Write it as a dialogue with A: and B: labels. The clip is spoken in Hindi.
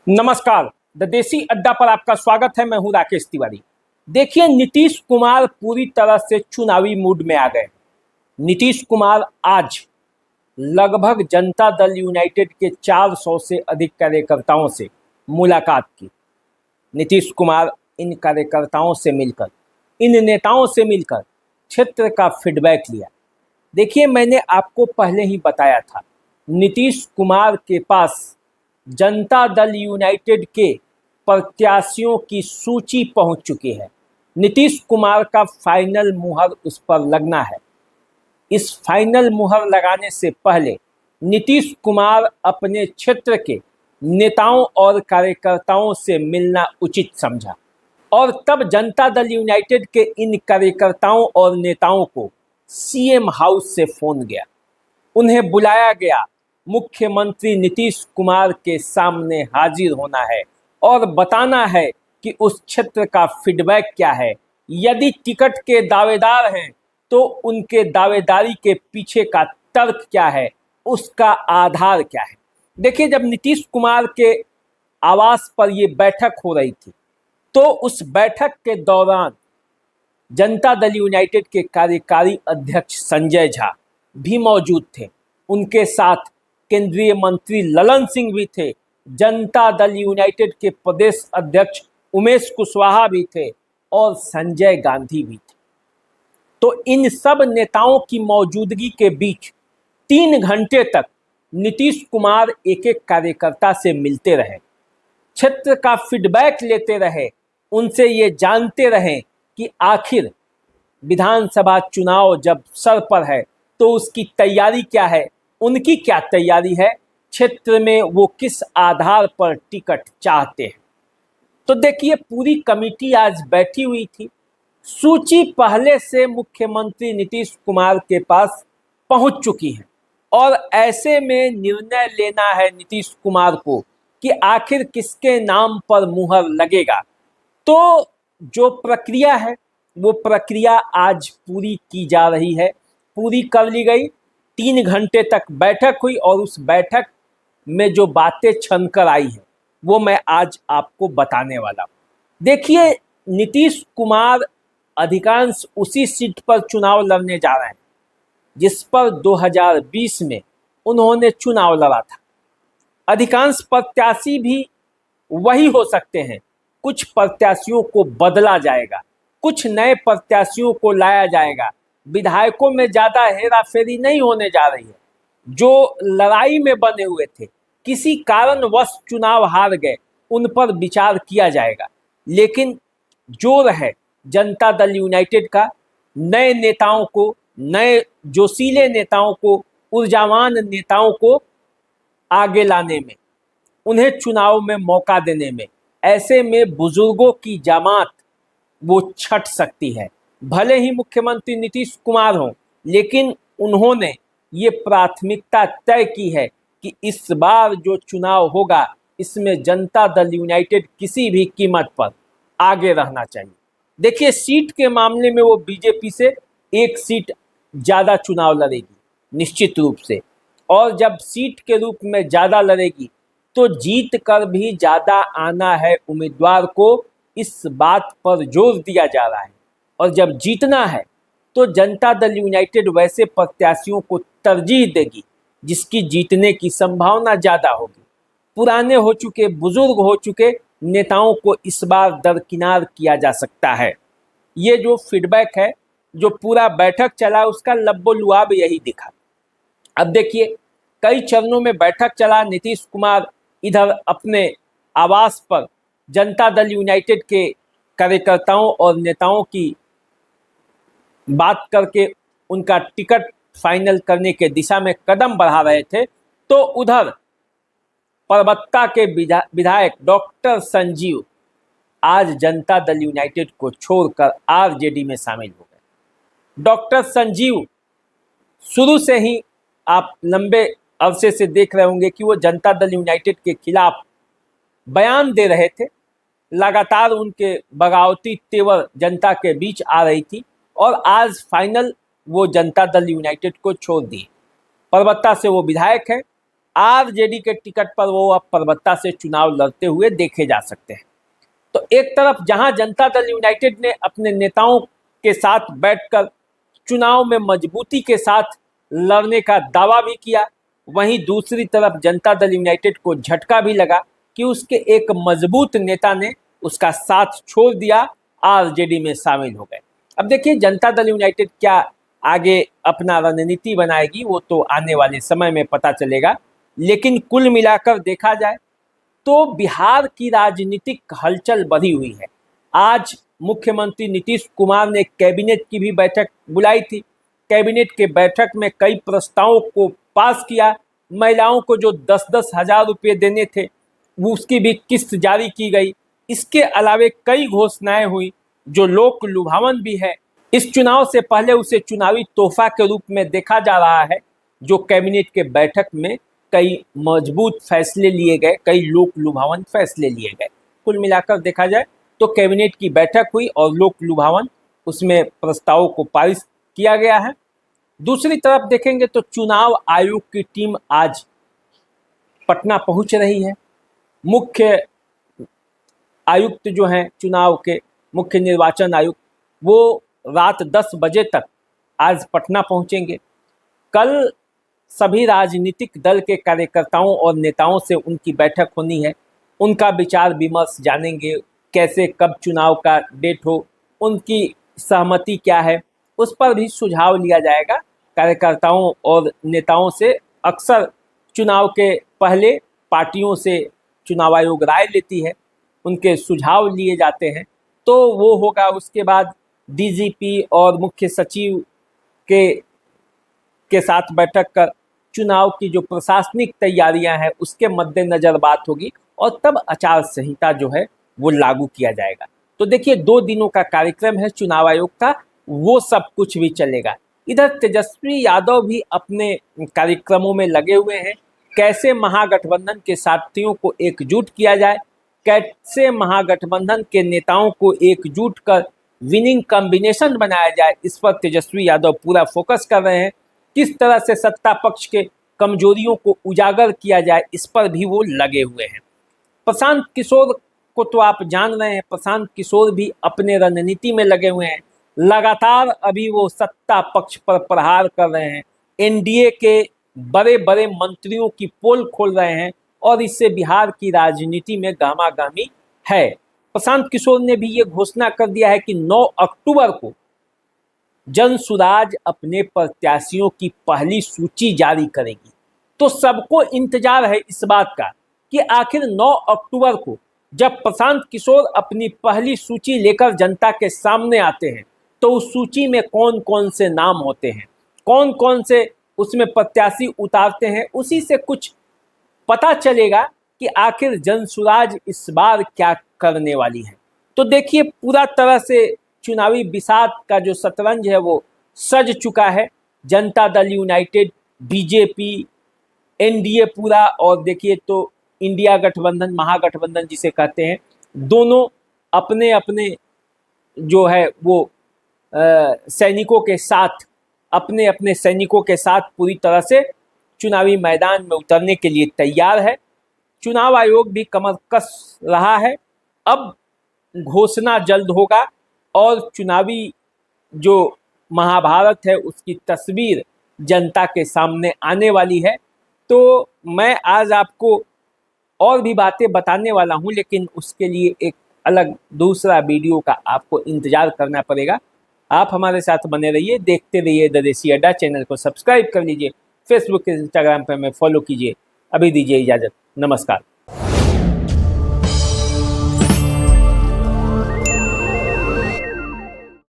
A: नमस्कार। द देसी अड्डा पर आपका स्वागत है। मैं हूं राकेश तिवारी। देखिए, नीतीश कुमार पूरी तरह से चुनावी मूड में आ गए। नीतीश कुमार आज लगभग जनता दल यूनाइटेड के 400 से अधिक कार्यकर्ताओं से मुलाकात की। नीतीश कुमार इन कार्यकर्ताओं से मिलकर, इन नेताओं से मिलकर क्षेत्र का फीडबैक लिया। देखिए, मैंने आपको पहले ही बताया था, नीतीश कुमार के पास जनता दल यूनाइटेड के प्रत्याशियों की सूची पहुंच चुकी है। नीतीश कुमार का फाइनल मुहर उस पर लगना है। इस फाइनल मुहर लगाने से पहले नीतीश कुमार अपने क्षेत्र के नेताओं और कार्यकर्ताओं से मिलना उचित समझा और तब जनता दल यूनाइटेड के इन कार्यकर्ताओं और नेताओं को सीएम हाउस से फोन गया। उन्हें बुलाया गया। मुख्यमंत्री नीतीश कुमार के सामने हाजिर होना है और बताना है कि उस क्षेत्र का फीडबैक क्या है। यदि टिकट के दावेदार हैं तो उनके दावेदारी के पीछे का तर्क क्या है, उसका आधार क्या है। देखिए, जब नीतीश कुमार के आवास पर ये बैठक हो रही थी तो उस बैठक के दौरान जनता दल यूनाइटेड के कार्यकारी अध्यक्ष संजय झा भी मौजूद थे। उनके साथ केंद्रीय मंत्री ललन सिंह भी थे। जनता दल यूनाइटेड के प्रदेश अध्यक्ष उमेश कुशवाहा भी थे और संजय गांधी भी थे। तो इन सब नेताओं की मौजूदगी के बीच 3 घंटे तक नीतीश कुमार एक एक कार्यकर्ता से मिलते रहे, क्षेत्र का फीडबैक लेते रहे, उनसे ये जानते रहे कि आखिर विधानसभा चुनाव जब सर पर है तो उसकी तैयारी क्या है, उनकी क्या तैयारी है, क्षेत्र में वो किस आधार पर टिकट चाहते हैं। तो देखिए, पूरी कमेटी आज बैठी हुई थी। सूची पहले से मुख्यमंत्री नीतीश कुमार के पास पहुंच चुकी है और ऐसे में निर्णय लेना है नीतीश कुमार को कि आखिर किसके नाम पर मुहर लगेगा। तो जो प्रक्रिया है वो प्रक्रिया आज पूरी की जा रही है, पूरी कर ली गई। 3 घंटे तक बैठक हुई और उस बैठक में जो बातें छनकर आई हैं वो मैं आज आपको बताने वाला हूँ। देखिए, नीतीश कुमार अधिकांश उसी सीट पर चुनाव लड़ने जा रहे हैं जिस पर 2020 में उन्होंने चुनाव लड़ा था। अधिकांश प्रत्याशी भी वही हो सकते हैं। कुछ प्रत्याशियों को बदला जाएगा, कुछ नए प्रत्याशियों को लाया जाएगा। विधायकों में ज़्यादा हेराफेरी नहीं होने जा रही है। जो लड़ाई में बने हुए थे, किसी कारणवश चुनाव हार गए, उन पर विचार किया जाएगा। लेकिन जोर है जनता दल यूनाइटेड का नए नेताओं को, नए जोशीले नेताओं को, ऊर्जावान नेताओं को आगे लाने में, उन्हें चुनाव में मौका देने में। ऐसे में बुजुर्गों की जमात वो छट सकती है। भले ही मुख्यमंत्री नीतीश कुमार हों, लेकिन उन्होंने ये प्राथमिकता तय की है कि इस बार जो चुनाव होगा इसमें जनता दल यूनाइटेड किसी भी कीमत पर आगे रहना चाहिए। देखिए, सीट के मामले में वो बीजेपी से 1 सीट ज़्यादा चुनाव लड़ेगी निश्चित रूप से, और जब सीट के रूप में ज़्यादा लड़ेगी तो जीत कर भी ज़्यादा आना है उम्मीदवार को, इस बात पर जोर दिया जा रहा है। और जब जीतना है तो जनता दल यूनाइटेड वैसे प्रत्याशियों को तरजीह देगी जिसकी जीतने की संभावना ज़्यादा होगी। पुराने हो चुके, बुजुर्ग हो चुके नेताओं को इस बार दरकिनार किया जा सकता है। ये जो फीडबैक है, जो पूरा बैठक चला, उसका लब्बो-लुआब यही दिखा। अब देखिए, कई चरणों में बैठक चला। नीतीश कुमार इधर अपने आवास पर जनता दल यूनाइटेड के कार्यकर्ताओं और नेताओं की बात करके उनका टिकट फाइनल करने के दिशा में कदम बढ़ा रहे थे, तो उधर परबत्ता के विधायक डॉक्टर संजीव आज जनता दल यूनाइटेड को छोड़कर आरजेडी में शामिल हो गए। डॉक्टर संजीव शुरू से ही आप लंबे अरसे से देख रहे होंगे कि वो जनता दल यूनाइटेड के खिलाफ बयान दे रहे थे। लगातार उनके बगावती तेवर जनता के बीच आ रही थी और आज फाइनल वो जनता दल यूनाइटेड को छोड़ दिए। परबत्ता से वो विधायक हैं आरजेडी के टिकट पर वो अब परबत्ता से चुनाव लड़ते हुए देखे जा सकते हैं। तो एक तरफ जहां जनता दल यूनाइटेड ने अपने नेताओं के साथ बैठकर चुनाव में मजबूती के साथ लड़ने का दावा भी किया, वहीं दूसरी तरफ जनता दल यूनाइटेड को झटका भी लगा कि उसके एक मजबूत नेता ने उसका साथ छोड़ दिया, आरजेडी में शामिल हो गए। अब देखिए जनता दल यूनाइटेड क्या आगे अपना रणनीति बनाएगी, वो तो आने वाले समय में पता चलेगा। लेकिन कुल मिलाकर देखा जाए तो बिहार की राजनीतिक हलचल बढ़ी हुई है। आज मुख्यमंत्री नीतीश कुमार ने कैबिनेट की भी बैठक बुलाई थी। कैबिनेट के बैठक में कई प्रस्तावों को पास किया। महिलाओं को जो 10-10 हज़ार रुपये देने थे वो उसकी भी किस्त जारी की गई। इसके अलावे कई घोषणाएं हुई जो लोक लुभावन भी है। इस चुनाव से पहले उसे चुनावी तोहफा के रूप में देखा जा रहा है, जो कैबिनेट के बैठक में कई मजबूत फैसले लिए गए, कई लोक लुभावन फैसले लिए गए। कुल मिलाकर देखा जाए तो कैबिनेट की बैठक हुई और लोक लुभावन उसमें प्रस्तावों को पारित किया गया है। दूसरी तरफ देखेंगे तो चुनाव आयोग की टीम आज पटना पहुंच रही है। मुख्य आयुक्त जो हैं चुनाव के, मुख्य निर्वाचन आयुक्त, वो रात 10 बजे तक आज पटना पहुंचेंगे। कल सभी राजनीतिक दल के कार्यकर्ताओं और नेताओं से उनकी बैठक होनी है। उनका विचार विमर्श जानेंगे, कैसे कब चुनाव का डेट हो, उनकी सहमति क्या है, उस पर भी सुझाव लिया जाएगा। कार्यकर्ताओं और नेताओं से अक्सर चुनाव के पहले पार्टियों से चुनाव आयोग राय लेती है, उनके सुझाव लिए जाते हैं, तो वो होगा। उसके बाद डीजीपी और मुख्य सचिव के साथ बैठक कर चुनाव की जो प्रशासनिक तैयारियां हैं उसके मद्देनजर बात होगी और तब आचार संहिता जो है वो लागू किया जाएगा। तो देखिए 2 दिनों का कार्यक्रम है चुनाव आयोग का, वो सब कुछ भी चलेगा। इधर तेजस्वी यादव भी अपने कार्यक्रमों में लगे हुए हैं। कैसे महागठबंधन के साथियों को एकजुट किया जाए, कैसे महागठबंधन के नेताओं को एकजुट कर विनिंग कॉम्बिनेशन बनाया जाए, इस पर तेजस्वी यादव पूरा फोकस कर रहे हैं। किस तरह से सत्ता पक्ष के कमजोरियों को उजागर किया जाए, इस पर भी वो लगे हुए हैं। प्रशांत किशोर को तो आप जान रहे हैं, प्रशांत किशोर भी अपने रणनीति में लगे हुए हैं। लगातार अभी वो सत्ता पक्ष पर प्रहार कर रहे हैं, एनडीए के बड़े बड़े मंत्रियों की पोल खोल रहे हैं और इससे बिहार की राजनीति में गहमागहमी है। प्रशांत किशोर ने भी ये घोषणा कर दिया है कि 9 अक्टूबर को जनसुराज अपने प्रत्याशियों की पहली सूची जारी करेगी। तो सबको इंतजार है इस बात का कि आखिर 9 अक्टूबर को जब प्रशांत किशोर अपनी पहली सूची लेकर जनता के सामने आते हैं तो उस सूची में कौन कौन से नाम होते हैं, कौन कौन से उसमें प्रत्याशी उतारते हैं, उसी से कुछ पता चलेगा कि आखिर जनसुराज इस बार क्या करने वाली है। तो देखिए पूरा तरह से चुनावी बिसात का जो शतरंज है वो सज चुका है। Janata Dal United, BJP, NDA पूरा, और देखिए तो इंडिया गठबंधन, महागठबंधन जिसे कहते हैं, दोनों अपने अपने जो है वो सैनिकों के साथ, अपने अपने सैनिकों के साथ पूरी तरह से चुनावी मैदान में उतरने के लिए तैयार है। चुनाव आयोग भी कमर कस रहा है। अब घोषणा जल्द होगा और चुनावी जो महाभारत है उसकी तस्वीर जनता के सामने आने वाली है। तो मैं आज आपको और भी बातें बताने वाला हूं, लेकिन उसके लिए एक अलग दूसरा वीडियो का आपको इंतजार करना पड़ेगा। आप हमारे साथ बने रहिए, देखते रहिए द देसी अड्डा। चैनल को सब्सक्राइब कर लीजिए, फेसबुक इंस्टाग्राम पर हमें फॉलो कीजिए। अभी दीजिए इजाज़त, नमस्कार।